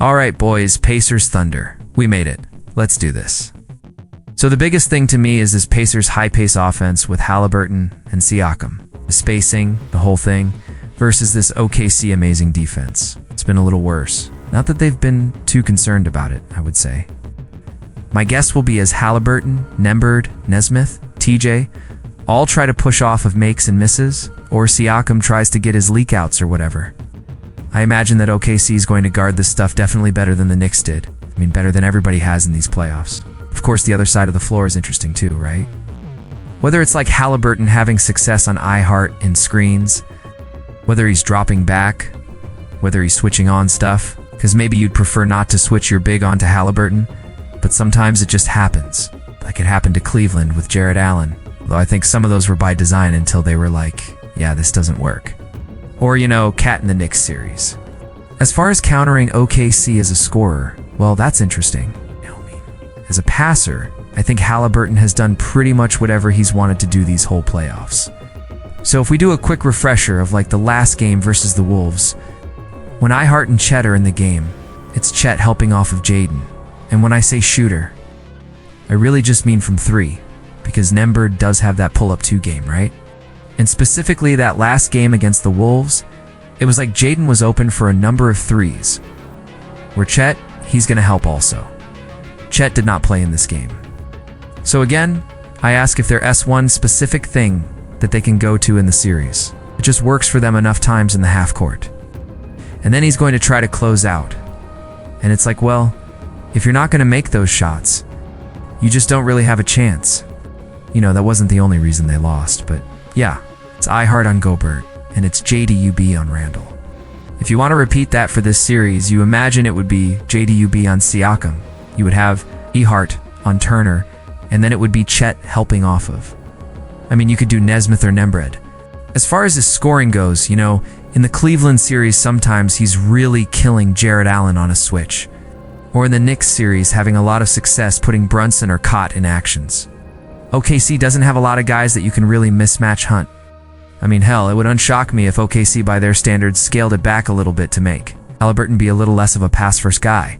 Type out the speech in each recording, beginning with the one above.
All right, boys, Pacers Thunder. We made it. Let's do this. So the biggest thing to me is this Pacers high-pace offense with Haliburton and Siakam. The spacing, the whole thing, versus this OKC amazing defense. It's been a little worse. Not that they've been too concerned about it, I would say. My guess will be as Haliburton, Nembhard, Nesmith, TJ all try to push off of makes and misses, or Siakam tries to get his leak-outs or whatever. I imagine that OKC is going to guard this stuff definitely better than the Knicks did. I mean, better than everybody has in these playoffs. Of course, the other side of the floor is interesting too, right? Whether it's like Haliburton having success on iHeart in screens, whether he's dropping back, whether he's switching on stuff, because maybe you'd prefer not to switch your big onto Haliburton, but sometimes it just happens. Like it happened to Cleveland with Jarrett Allen, though I think some of those were by design until they were like, yeah, this doesn't work. Or, Cat in the Knicks series. As far as countering OKC as a scorer, well, that's interesting. As a passer, I think Haliburton has done pretty much whatever he's wanted to do these whole playoffs. So if we do a quick refresher of like the last game versus the Wolves, when iHeart and Chet are in the game, it's Chet helping off of Jaden. And when I say shooter, I really just mean from three, because Nembhard does have that pull-up 2 game, right? And specifically that last game against the Wolves, it was like Jaden was open for a number of threes. Where Chet, he's going to help also. Chet did not play in this game. So again, I ask if there's one specific thing that they can go to in the series. It just works for them enough times in the half court. And then he's going to try to close out. And it's like, well, if you're not going to make those shots, you just don't really have a chance. That wasn't the only reason they lost, but yeah, it's iHeart on Gobert, and it's JDUB on Randall. If you want to repeat that for this series, you imagine it would be JDUB on Siakam. You would have iHeart on Turner, and then it would be Chet helping off of. I mean, you could do Nesmith or Nembhard. As far as his scoring goes, in the Cleveland series, sometimes he's really killing Jarrett Allen on a switch. Or in the Knicks series, having a lot of success putting Brunson or Cott in actions. OKC doesn't have a lot of guys that you can really mismatch hunt. I mean, hell, it would unshock me if OKC by their standards scaled it back a little bit to make Haliburton be a little less of a pass-first guy.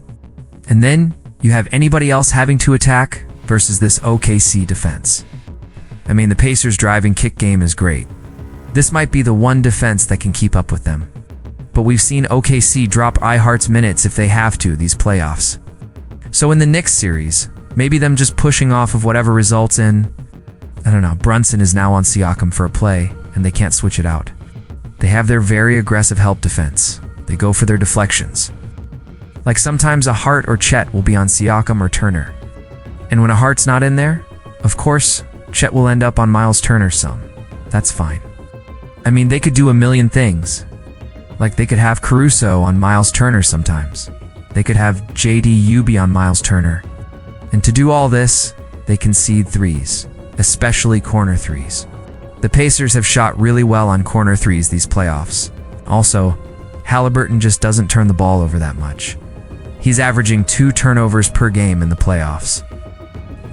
And then you have anybody else having to attack versus this OKC defense. I mean, the Pacers' drive and kick game is great. This might be the one defense that can keep up with them. But we've seen OKC drop iHeart's minutes if they have to these playoffs. So in the Knicks series, maybe them just pushing off of whatever results in, Brunson is now on Siakam for a play, and they can't switch it out. They have their very aggressive help defense. They go for their deflections. Like sometimes a Hart or Chet will be on Siakam or Turner. And when a Hart's not in there, of course, Chet will end up on Miles Turner some. That's fine. I mean, they could do a million things. Like they could have Caruso on Miles Turner sometimes. They could have JDUB on Miles Turner. And to do all this, they concede threes, especially corner threes. The Pacers have shot really well on corner threes these playoffs. Also, Haliburton just doesn't turn the ball over that much. He's averaging 2 turnovers per game in the playoffs.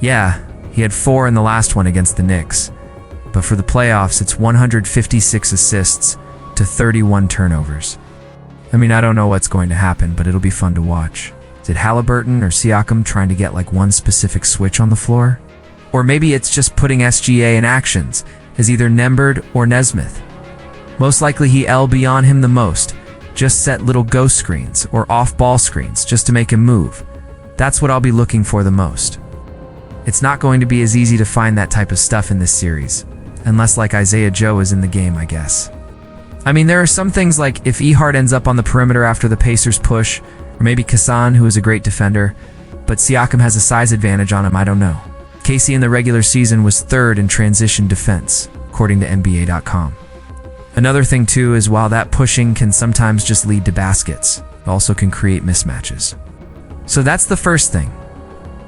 Yeah, he had 4 in the last one against the Knicks, but for the playoffs, it's 156 assists to 31 turnovers. I mean, I don't know what's going to happen, but it'll be fun to watch. Is it Haliburton or Siakam trying to get like one specific switch on the floor? Or maybe it's just putting SGA in actions as either Nembhard or Nesmith. Most likely he'll be on him the most. Just set little ghost screens or off-ball screens just to make him move. That's what I'll be looking for the most. It's not going to be as easy to find that type of stuff in this series, unless like Isaiah Joe is in the game, I guess. I mean, there are some things like if iHeart ends up on the perimeter after the Pacers push, or maybe Kassan, who is a great defender, but Siakam has a size advantage on him, I don't know. Casey in the regular season was 3rd in transition defense, according to NBA.com. Another thing too is while that pushing can sometimes just lead to baskets, it also can create mismatches. So that's the first thing.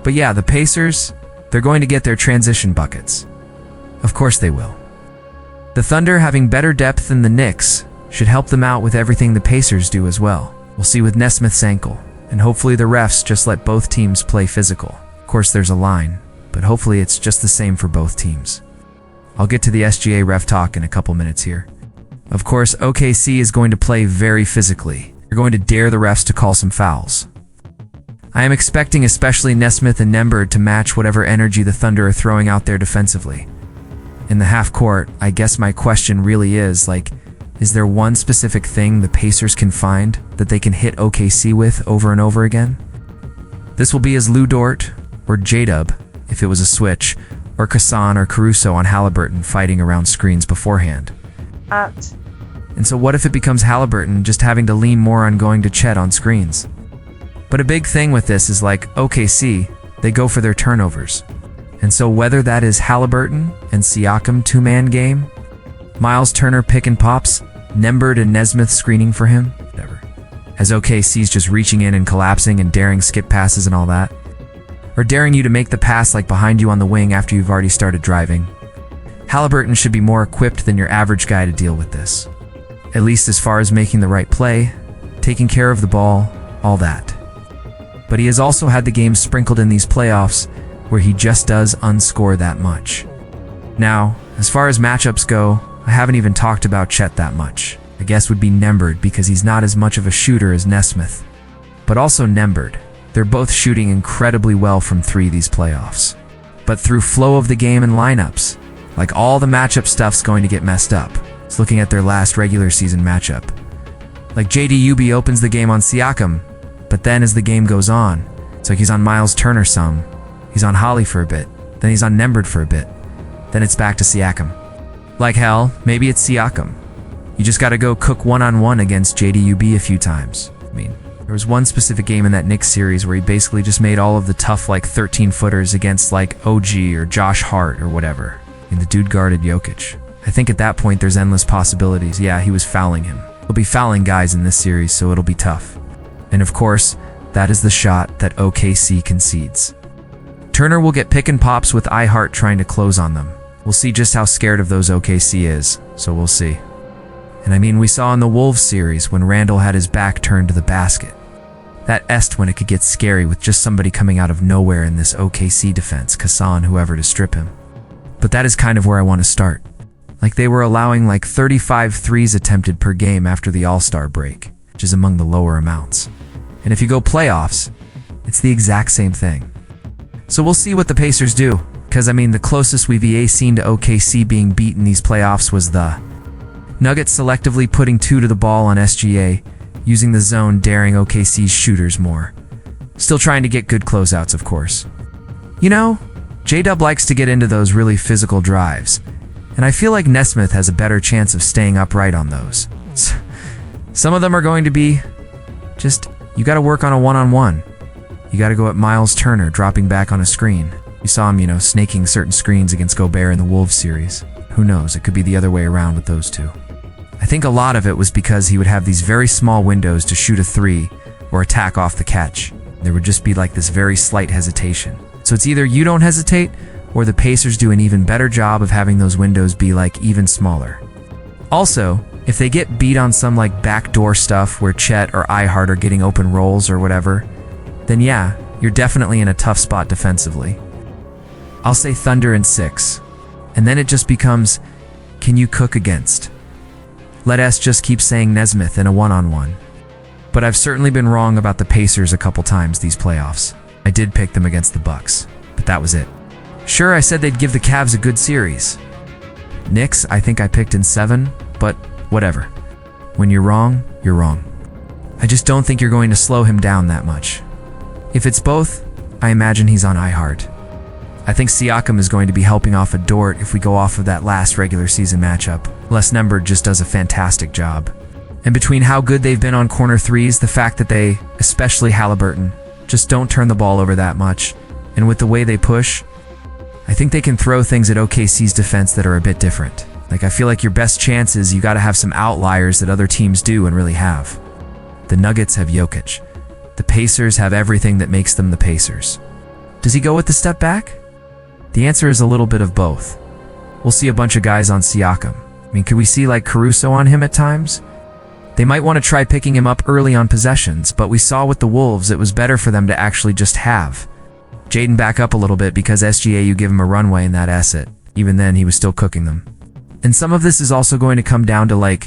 But yeah, the Pacers, they're going to get their transition buckets. Of course they will. The Thunder having better depth than the Knicks should help them out with everything the Pacers do as well. We'll see with Nesmith's ankle, and hopefully the refs just let both teams play physical. Of course there's a line, but hopefully it's just the same for both teams. I'll get to the SGA ref talk in a couple minutes here. Of course, OKC is going to play very physically. They're going to dare the refs to call some fouls. I am expecting especially Nesmith and Nembhard to match whatever energy the Thunder are throwing out there defensively. In the half court, I guess my question really is, is there one specific thing the Pacers can find that they can hit OKC with over and over again? This will be as Lou Dort or J-Dub, if it was a switch, or Kassan or Caruso on Haliburton fighting around screens beforehand. And so what if it becomes Haliburton just having to lean more on going to Chet on screens? But a big thing with this is OKC, they go for their turnovers. And so whether that is Haliburton and Siakam two-man game, Miles Turner pick and pops, Nembhard and Nesmith screening for him, whatever. As OKC's just reaching in and collapsing and daring skip passes and all that. Or daring you to make the pass behind you on the wing after you've already started driving. Haliburton should be more equipped than your average guy to deal with this. At least as far as making the right play, taking care of the ball, all that. But he has also had the games sprinkled in these playoffs where he just does unscore that much. Now, as far as matchups go, I haven't even talked about Chet that much. I guess would be Nembhard because he's not as much of a shooter as Nesmith. But also Nembhard. They're both shooting incredibly well from three these playoffs. But through flow of the game and lineups, all the matchup stuff's going to get messed up. It's looking at their last regular season matchup. JDUB opens the game on Siakam, but then as the game goes on, it's he's on Miles Turner some, he's on Holly for a bit, then he's on Nembhard for a bit, then it's back to Siakam. Hell, maybe it's Siakam. You just gotta go cook one-on-one against JDUB a few times. There was one specific game in that Knicks series where he basically just made all of the tough 13-footers against OG or Josh Hart or whatever. The dude guarded Jokic. I think at that point there's endless possibilities. Yeah, he was fouling him. He'll be fouling guys in this series, so it'll be tough. And of course, that is the shot that OKC concedes. Turner will get pick and pops with iHeart trying to close on them. We'll see just how scared of those OKC is, so we'll see. And we saw in the Wolves series when Randall had his back turned to the basket. That est when it could get scary with just somebody coming out of nowhere in this OKC defense, Kassan, whoever to strip him. But that is kind of where I want to start. They were allowing 35 threes attempted per game after the All-Star break, which is among the lower amounts. And if you go playoffs, it's the exact same thing. So we'll see what the Pacers do, because the closest we've seen to OKC being beaten these playoffs was the Nuggets selectively putting two to the ball on SGA, using the zone daring OKC's shooters more. Still trying to get good closeouts, of course. J-Dub likes to get into those really physical drives, and I feel like Nesmith has a better chance of staying upright on those. Some of them are going to be you gotta work on a one-on-one. You gotta go at Miles Turner dropping back on a screen. You saw him, snaking certain screens against Gobert in the Wolves series. Who knows, it could be the other way around with those two. I think a lot of it was because he would have these very small windows to shoot a three or attack off the catch. There would just be this very slight hesitation. So it's either you don't hesitate, or the Pacers do an even better job of having those windows be even smaller. Also, if they get beat on some backdoor stuff where Chet or iHeart are getting open rolls or whatever, then yeah, you're definitely in a tough spot defensively. I'll say Thunder in 6. And then it just becomes, can you cook against? Let us just keep saying Nesmith in a one-on-one. But I've certainly been wrong about the Pacers a couple times these playoffs. I did pick them against the Bucks, but that was it. Sure, I said they'd give the Cavs a good series. Knicks, I think I picked in 7, but whatever. When you're wrong, you're wrong. I just don't think you're going to slow him down that much. If it's both, I imagine he's on iHeart. I think Siakam is going to be helping off a Dort if we go off of that last regular season matchup. Les Nembhard just does a fantastic job. And between how good they've been on corner threes, the fact that they, especially Haliburton, just don't turn the ball over that much, and with the way they push, I think they can throw things at OKC's defense that are a bit different. I feel like your best chance is you gotta have some outliers that other teams do and really have. The Nuggets have Jokic. The Pacers have everything that makes them the Pacers. Does he go with the step back? The answer is a little bit of both. We'll see a bunch of guys on Siakam. Could we see Caruso on him at times? They might want to try picking him up early on possessions, but we saw with the Wolves it was better for them to actually just have Jaden back up a little bit because SGA, you give him a runway in that asset. Even then, he was still cooking them. And some of this is also going to come down to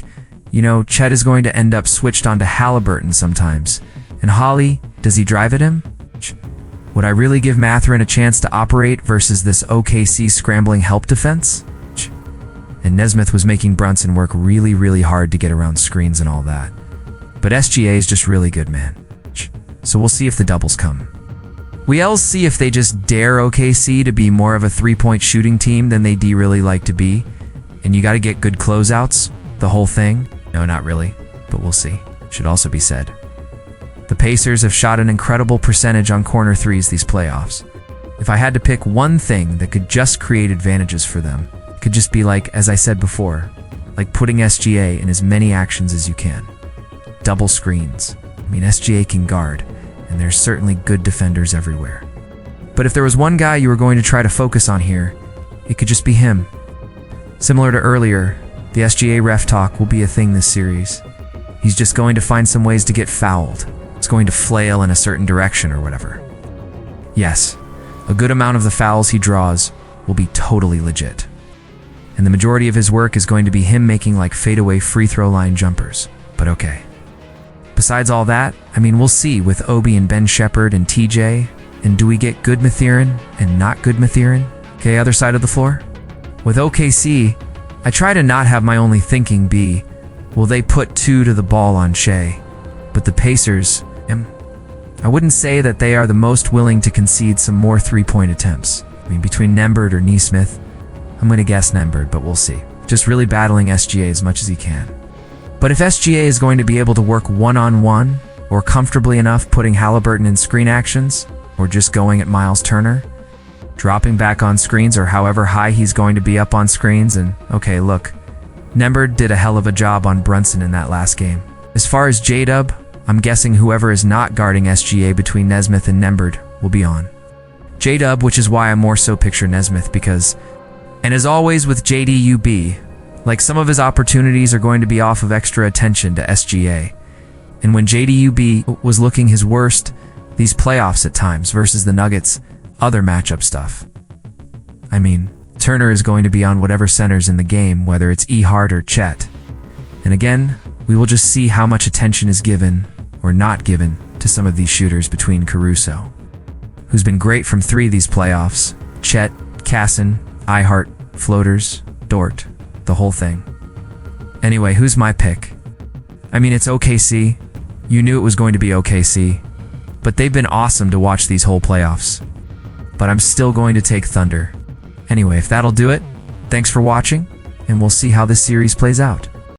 Chet is going to end up switched onto Haliburton sometimes. And Holly, does he drive at him? Would I really give Mathurin a chance to operate versus this OKC scrambling help defense? And Nesmith was making Brunson work really, really hard to get around screens and all that. But SGA is just really good, man. So we'll see if the doubles come. We'll see if they just dare OKC to be more of a three-point shooting team than they really like to be. And you got to get good closeouts, the whole thing. No, not really, but we'll see. Should also be said. The Pacers have shot an incredible percentage on corner threes these playoffs. If I had to pick one thing that could just create advantages for them, it could just be like, as I said before, like putting SGA in as many actions as you can. Double screens. I mean, SGA can guard, and there's certainly good defenders everywhere. But if there was one guy you were going to try to focus on here, it could just be him. Similar to earlier, the SGA ref talk will be a thing this series. He's just going to find some ways to get fouled. It's going to flail in a certain direction or whatever. Yes, a good amount of the fouls he draws will be totally legit. And the majority of his work is going to be him making like fadeaway free throw line jumpers. But okay. Besides all that, I mean, we'll see with Obi and Ben Shepherd and TJ. And do we get good Mathurin and not good Mathurin? Okay, other side of the floor? With OKC, I try to not have my only thinking be, will they put two to the ball on Shai? But the Pacers, I wouldn't say that they are the most willing to concede some more three-point attempts. I mean, between Nembhard or Nesmith, I'm going to guess Nembhard, but we'll see. Just really battling SGA as much as he can. But if SGA is going to be able to work one-on-one, or comfortably enough putting Haliburton in screen actions, or just going at Miles Turner, dropping back on screens or however high he's going to be up on screens, and okay, look, Nembhard did a hell of a job on Brunson in that last game. As far as J-Dub, I'm guessing whoever is not guarding SGA between Nesmith and Nembhard will be on J-Dub, which is why I more so picture Nesmith because, and as always with JDUB, like some of his opportunities are going to be off of extra attention to SGA. And when JDUB was looking his worst these playoffs at times versus the Nuggets, other matchup stuff. I mean, Turner is going to be on whatever centers in the game, whether it's Ehart or Chet. And again, we will just see how much attention is given or not given to some of these shooters between Caruso, who's been great from three these playoffs, Chet, Casson, Ehart, floaters, Dort, the whole thing. Anyway, who's my pick? I mean, it's OKC. You knew it was going to be OKC, but they've been awesome to watch these whole playoffs. But I'm still going to take Thunder. Anyway, if that'll do it, thanks for watching, and we'll see how this series plays out.